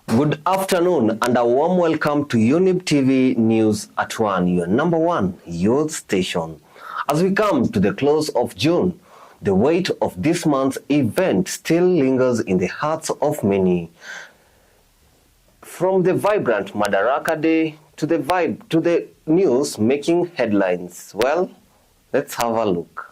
Good afternoon and a warm welcome to Younib TV News at 1, your number one youth station. As we come to the close of June, the weight of this month's event still lingers in the hearts of many. From the vibrant Madaraka Day to the news making headlines. Well, let's have a look.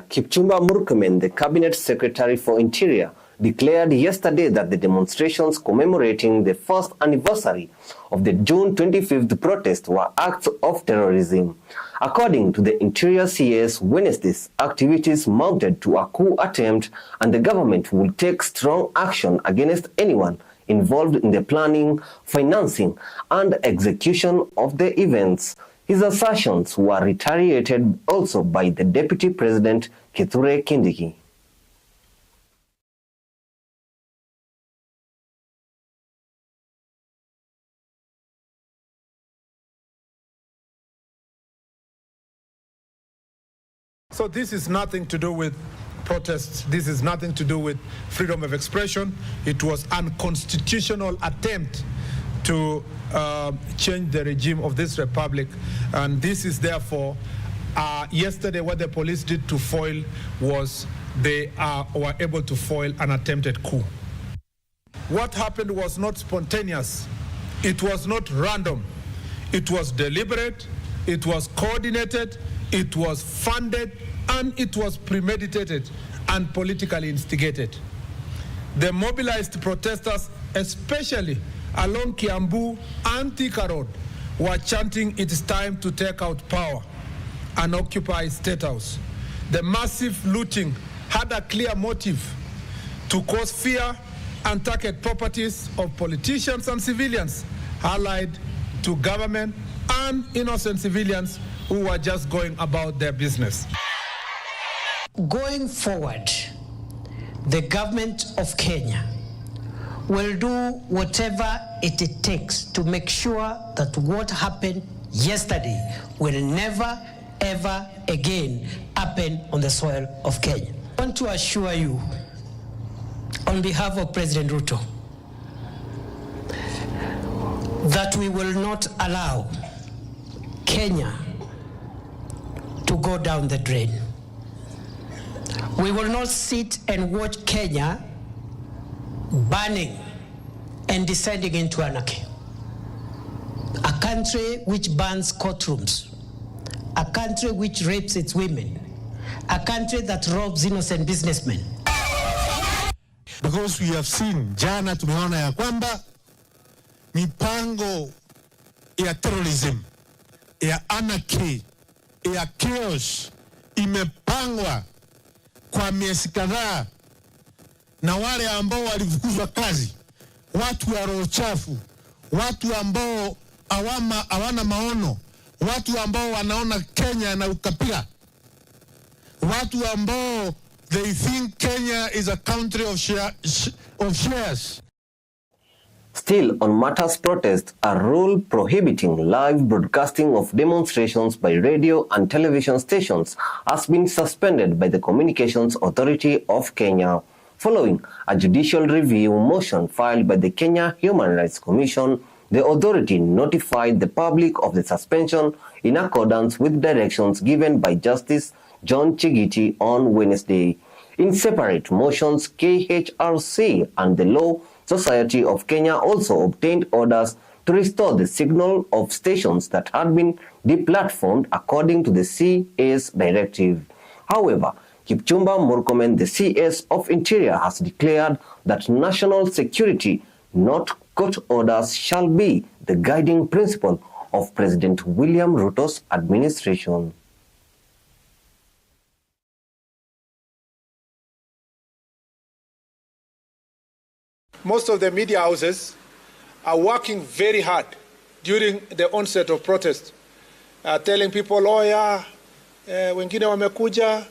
Kipchumba Murkomen, the Cabinet Secretary for Interior, declared yesterday that the demonstrations commemorating the first anniversary of the June 25th protest were acts of terrorism. According to the Interior CS, Wednesday's activities mounted to a coup attempt, and the government will take strong action against anyone involved in the planning, financing, and execution of the events. His assertions were reiterated also by the Deputy President, Kithure Kindiki. So this is nothing to do with protests. This is nothing to do with freedom of expression. It was an unconstitutional attempt to change the regime of this republic, and this is therefore yesterday what the police did to foil was they were able to foil an attempted coup. What happened was not spontaneous, it was not random, it was deliberate, it was coordinated, it was funded, and it was premeditated and politically instigated. The mobilized protesters, especially along Kiambu and Thika Road, were chanting it's time to take out power and occupy State House. The massive looting had a clear motive to cause fear and target properties of politicians and civilians allied to government and innocent civilians who were just going about their business. Going forward, the government of Kenya will do whatever it takes to make sure that what happened yesterday will never, ever again happen on the soil of Kenya. I want to assure you, on behalf of President Ruto, that we will not allow Kenya to go down the drain. We will not sit and watch Kenya burning and descending into anarchy. A country which burns courtrooms, a country which rapes its women, a country that robs innocent businessmen. Because we have seen, jana tumeona ya kwamba mipango ya terrorism, ya anarchy, ya chaos imepangwa kwa miezi kadhaa na wale ambao walifukuzwa kazi, watu wa roho chafu, watu ambao hawana maono, watu ambao wanaona Kenya na ukabila, watu ambao they think Kenya is a country of shares. Still on matters protest, a rule prohibiting live broadcasting of demonstrations by radio and television stations has been suspended by the Communications Authority of Kenya. Following a judicial review motion filed by the Kenya Human Rights Commission, the authority notified the public of the suspension in accordance with directions given by Justice John Chigiti on Wednesday. In separate motions, KHRC and the Law Society of Kenya also obtained orders to restore the signal of stations that had been deplatformed according to the CS directive. However, Kipchumba Murkomen, the CS of Interior, has declared that national security, not court orders, shall be the guiding principle of President William Ruto's administration. Most of the media houses are working very hard during the onset of protest, telling people, oh yeah, wengine wamekuja,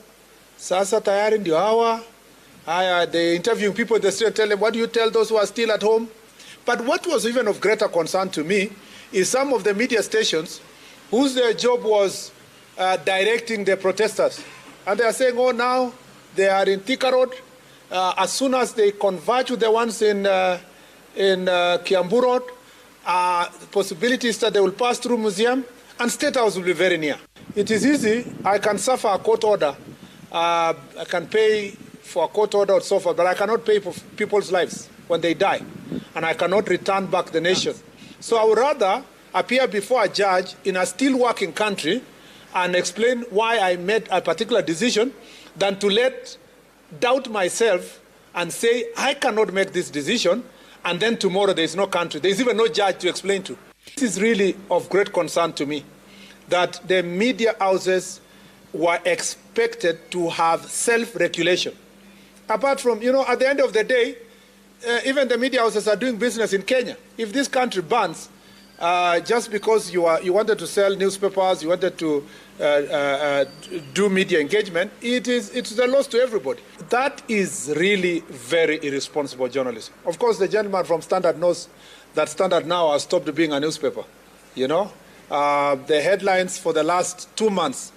sasa tayari ndio hawa. They interviewing people in the street, tell them, what do you tell those who are still at home? But what was even of greater concern to me is some of the media stations whose job was directing the protesters. And they are saying, oh, now they are in Thika Road. As soon as they converge with the ones in Kiambu Road, the possibility is that they will pass through Museum and State House will be very near. It is easy. I can suffer a court order. I can pay for a court order or so forth, but I cannot pay for people's lives when they die. And I cannot return back the nation. So I would rather appear before a judge in a still working country and explain why I made a particular decision than to doubt myself and say, I cannot make this decision, and then tomorrow there is no country. There is even no judge to explain to. This is really of great concern to me, that the media houses were expected to have self-regulation. Apart from, at the end of the day, even the media houses are doing business in Kenya. If this country bans, just because you wanted to sell newspapers, you wanted to do media engagement, it's a loss to everybody. That is really very irresponsible journalism. Of course, the gentleman from Standard knows that Standard now has stopped being a newspaper. The headlines for the last 2 months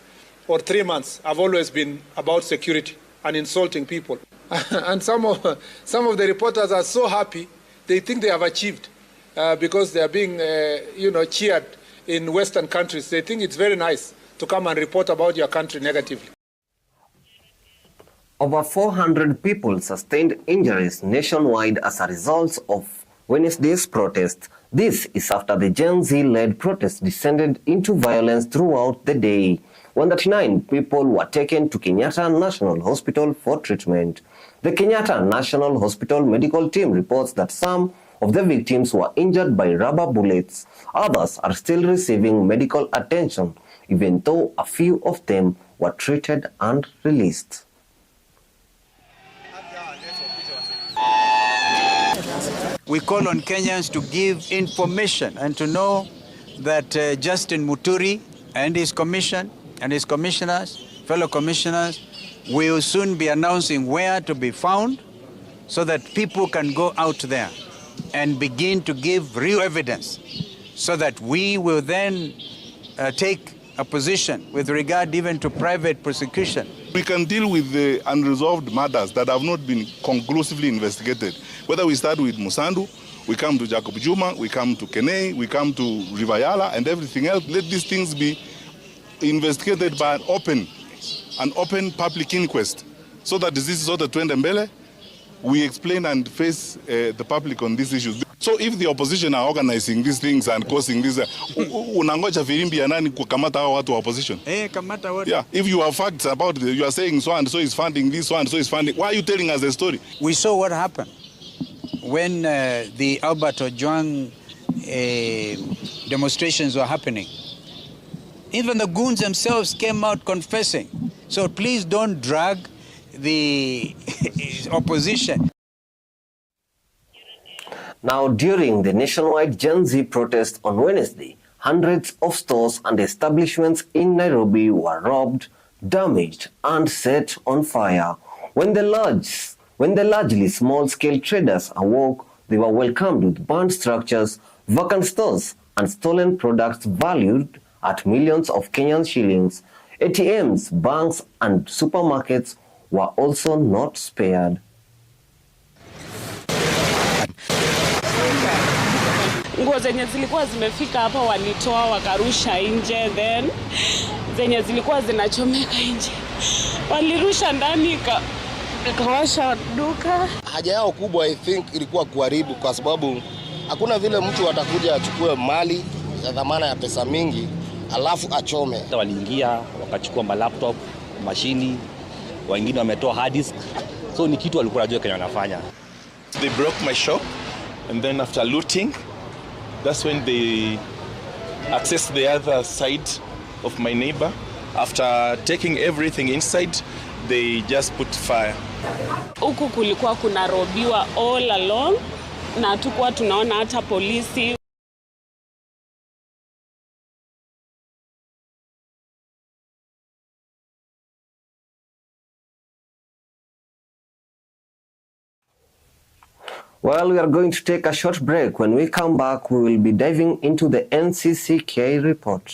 or 3 months have always been about security and insulting people. And some of the reporters are so happy, they think they have achieved because they are being cheered in Western countries. They think it's very nice to come and report about your country negatively. Over 400 people sustained injuries nationwide as a result of Wednesday's protest. This is after the Gen Z-led protest descended into violence throughout the day. 139 people were taken to Kenyatta National Hospital for treatment. The Kenyatta National Hospital medical team reports that some of the victims were injured by rubber bullets. Others are still receiving medical attention, even though a few of them were treated and released. We call on Kenyans to give information and to know that Justin Muturi and his commission and his commissioners, fellow commissioners, will soon be announcing where to be found so that people can go out there and begin to give real evidence so that we will then take a position with regard even to private prosecution. We can deal with the unresolved matters that have not been conclusively investigated. Whether we start with Musandu, we come to Jacob Juma, we come to Kenei, we come to Rivayala and everything else. Let these things be investigated by an open public inquest so that this is sort of twende mbele. We explain and face the public on these issues. So if the opposition are organizing these things and causing this, unangoja filimbi ya nani kukamata hao watu wa opposition? Kamata what? Yeah, if you have facts about it, you are saying so and so is funding this, so and so is funding, why are you telling us the story? We saw what happened when the Albert Ojwang demonstrations were happening. Even the goons themselves came out confessing. So please don't drag the opposition. Now, during the nationwide Gen Z protest on Wednesday, hundreds of stores and establishments in Nairobi were robbed, damaged, and set on fire. When the largely small-scale traders awoke, they were welcomed with burned structures, vacant stores, and stolen products valued at millions of Kenyan shillings. ATMs, banks, and supermarkets were also not spared. Nguo zenye zilikuwa zimefika hapa walitoa wakarusha nje, then zenye zilikuwa zinachomeka nje walirusha ndani ikawasha duka. Haja yao kubwa I think ilikuwa kuharibu, kwa sababu Hakuna vile mtu atakuja achukue mali ya dhamana ya pesa mingi alafu achome. Waliingia wakachukua malaptop, mashini, wengine wametoa hard disk. So ni kitu walikuwa wanajua Kenya wanafanya. They broke my shop, and then after looting, that's when they accessed the other side of my neighbor. After taking everything inside, they just put fire. Huku kulikuwa kuna robiwa all along na tukua tunaona hata polisi. Well, we are going to take a short break. When we come back, we will be diving into the NCCK report.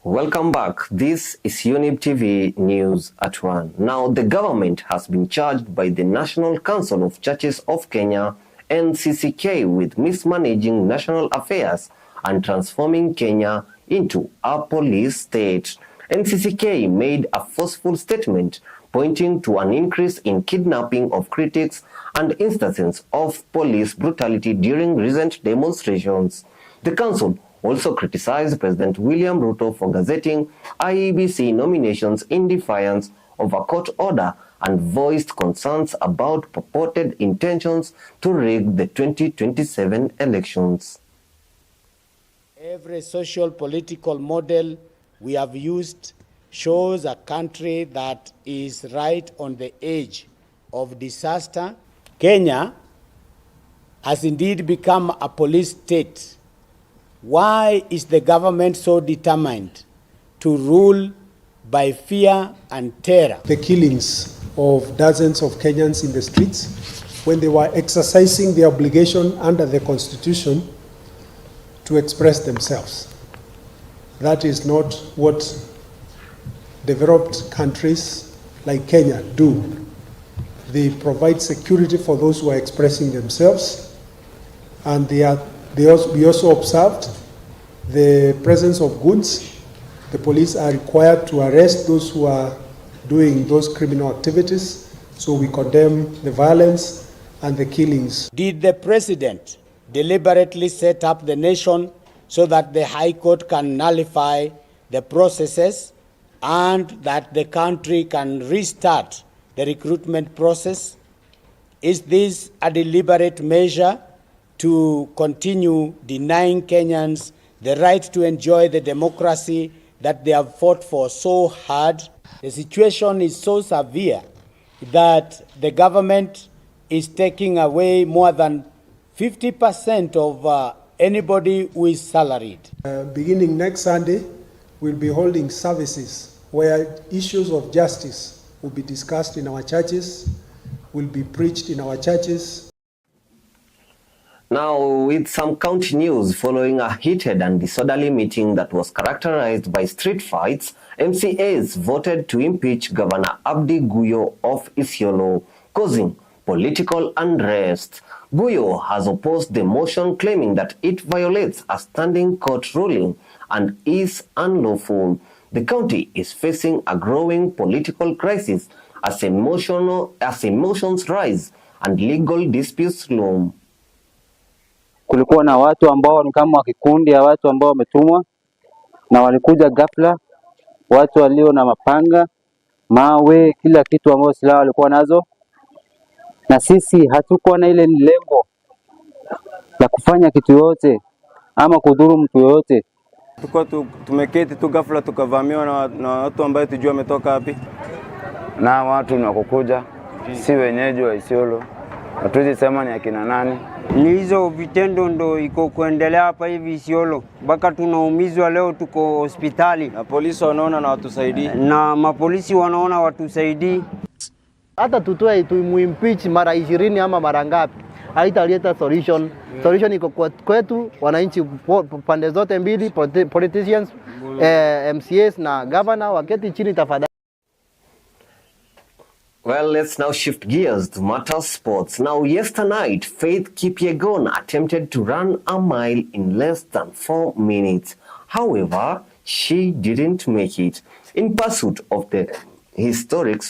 Welcome back. This is Younib TV News at 1. Now, the government has been charged by the National Council of Churches of Kenya, NCCK, with mismanaging national affairs and transforming Kenya into a police state. NCCK made a forceful statement pointing to an increase in kidnapping of critics and instances of police brutality during recent demonstrations. The council also criticized President William Ruto for gazetting IEBC nominations in defiance of a court order and voiced concerns about purported intentions to rig the 2027 elections. Every social political model we have used shows a country that is right on the edge of disaster. Kenya has indeed become a police state. Why is the government so determined to rule by fear and terror? The killings of dozens of Kenyans in the streets when they were exercising their obligation under the Constitution to express themselves. That is not what developed countries like Kenya do. They provide security for those who are expressing themselves, and we also observed the presence of goods. The police are required to arrest those who are doing those criminal activities, so we condemn the violence and the killings. Did the president deliberately set up the nation so that the High Court can nullify the processes and that the country can restart the recruitment process? Is this a deliberate measure to continue denying Kenyans the right to enjoy the democracy that they have fought for so hard? The situation is so severe that the government is taking away more than 50% of anybody who is salaried. Beginning next Sunday, we'll be holding services where issues of justice will be discussed in our churches, will be preached in our churches. Now, with some county news, following a heated and disorderly meeting that was characterized by street fights, MCAs voted to impeach Governor Abdi Guyo of Isiolo, causing political unrest. Guyo has opposed the motion, claiming that it violates a standing court ruling and is unlawful. the county is facing a growing political crisis as emotions rise and legal disputes loom. Kulikuwa na watu ambao ni kama kikundi ya watu ambao wametumwa na walikuja ghafla, watu walio na mapanga, mawe, kila kitu ambao silaha walikuwa nazo, na sisi hatukuwa na ile lengo la kufanya kitu yote ama kudhuru mtu yote. Tulikuwa tumeketi tu ghafla tukavamiwa na watu ambao tujua wametoka wapi. Na watu ni wakukuja, si wenyeji wa Isiolo. Hatuwezi sema ni akina nani. Ni hizo vitendo ndo iko kuendelea hapa hivi Isiolo. Baka tunaumizwa leo, tuko hospitali. Na polisi wanaona na watusaidii. Na mapolisi wanaona watusaidii. Hata tutoe tuimpeach mara 20 ama mara ngapi, haitaleta solution. Solution iko kwetu wananchi pande zote mbili, politicians, MCAs na governor waketi chini tafadhali. Well, let's now shift gears to matters sports. Now, yesterday night, Faith Kipyegon attempted to run a mile in less than 4 minutes. However, she didn't make it. In pursuit of the historic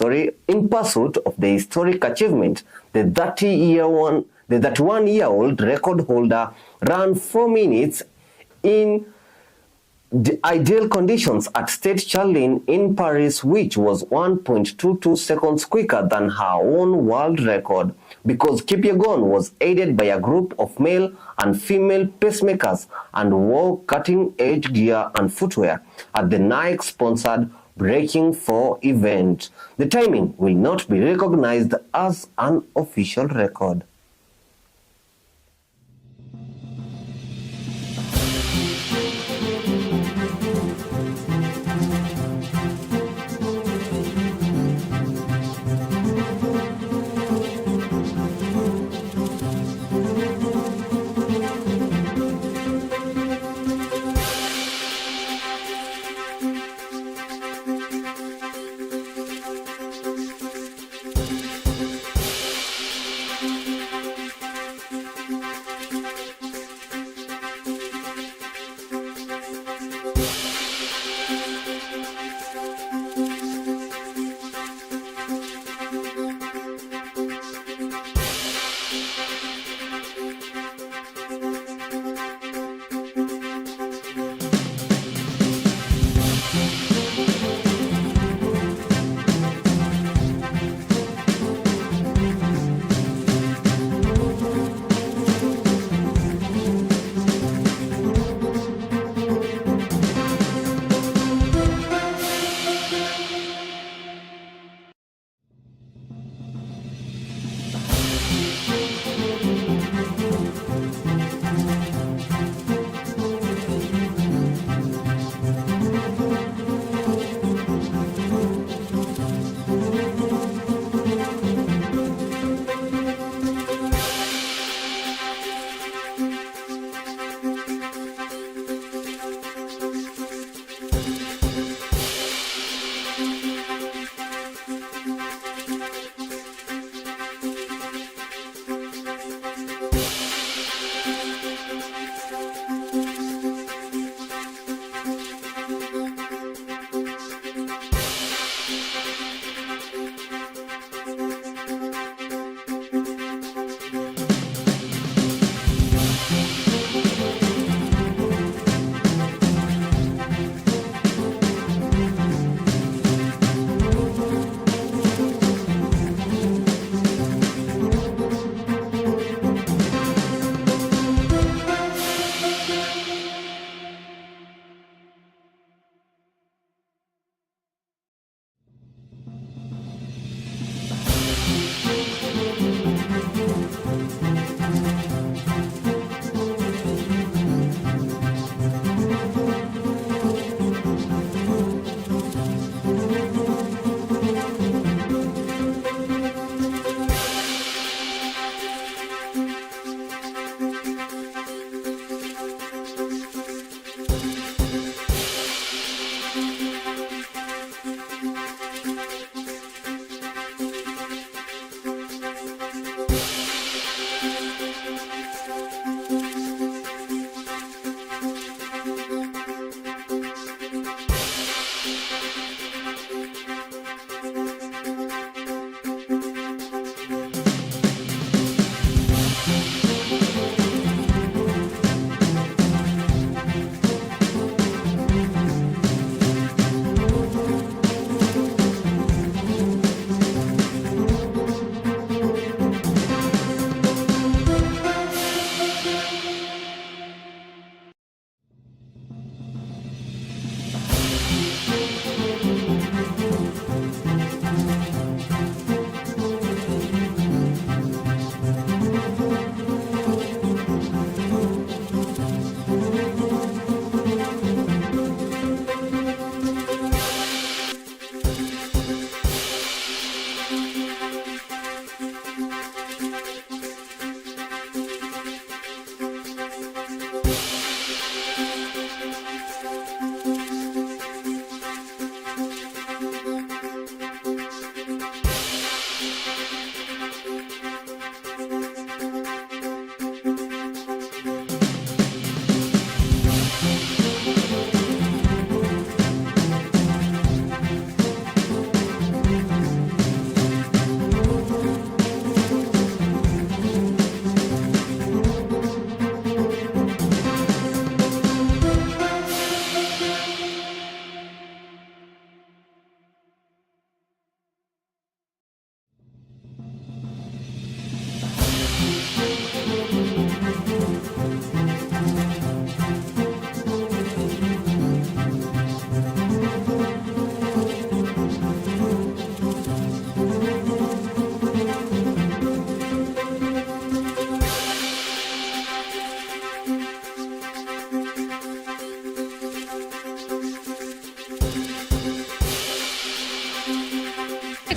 achievement, the 31-year-old record holder ran 4 minutes in the ideal conditions at State Charlene in Paris, which was 1.22 seconds quicker than her own world record, because Kipyegon was aided by a group of male and female pacemakers and wore cutting-edge gear and footwear at the Nike-sponsored Breaking 4 event. The timing will not be recognized as an official record.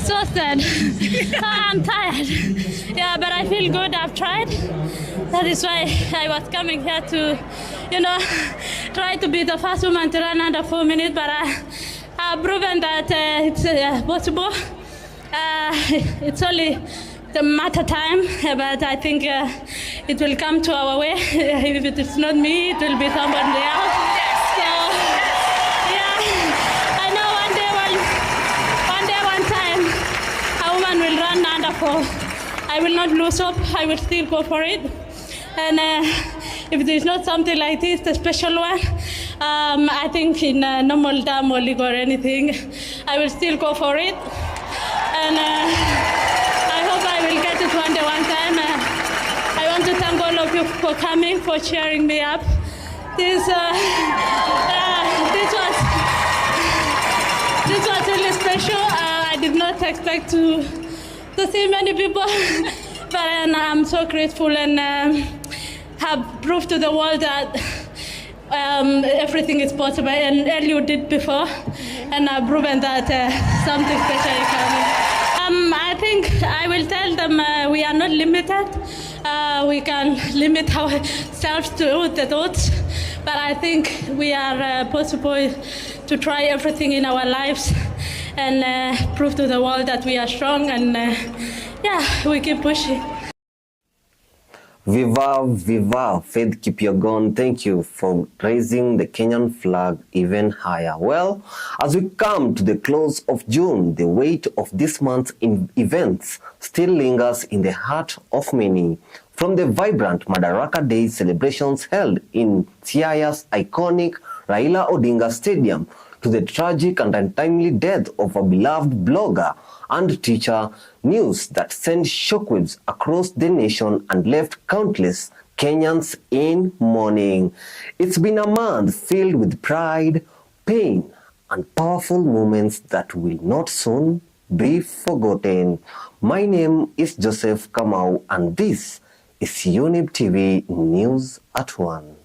exhausted. I'm tired. Yeah, but I feel good. I've tried. That is why I was coming here to, try to be the first woman to run under 4 minutes. But I've proven that it's possible. It's only the matter time, but I think it will come to our way. If it is not me, it will be somebody else. So, yeah, I know one day, one time, a woman will run under 4. I will not lose hope. I will still go for it. And if there is not something like this, the special one, I think in normal time or league or anything, I will still go for it. And I hope I will get it one day, one time. I want to thank all of you for coming, for cheering me up. This was really special. I did not expect to see many people, but I'm so grateful and have proved to the world that everything is possible, and Eliud did before, and I've proven that something special is coming. I think I will tell them we are not limited. We can limit ourselves to the thoughts, but I think we are possible to try everything in our lives and prove to the world that we are strong, and we keep pushing. Viva, viva, Faith Kipyegon, thank you for raising the Kenyan flag even higher. Well, as we come to the close of June, the weight of this month's events still lingers in the heart of many. From the vibrant Madaraka Day celebrations held in Siaya's iconic Raila Odinga Stadium, to the tragic and untimely death of a beloved blogger and teacher, news that sent shockwaves across the nation and left countless Kenyans in mourning. It's been a month filled with pride, pain, and powerful moments that will not soon be forgotten. My name is Joseph Kamau, and this is Younib TV News at 1.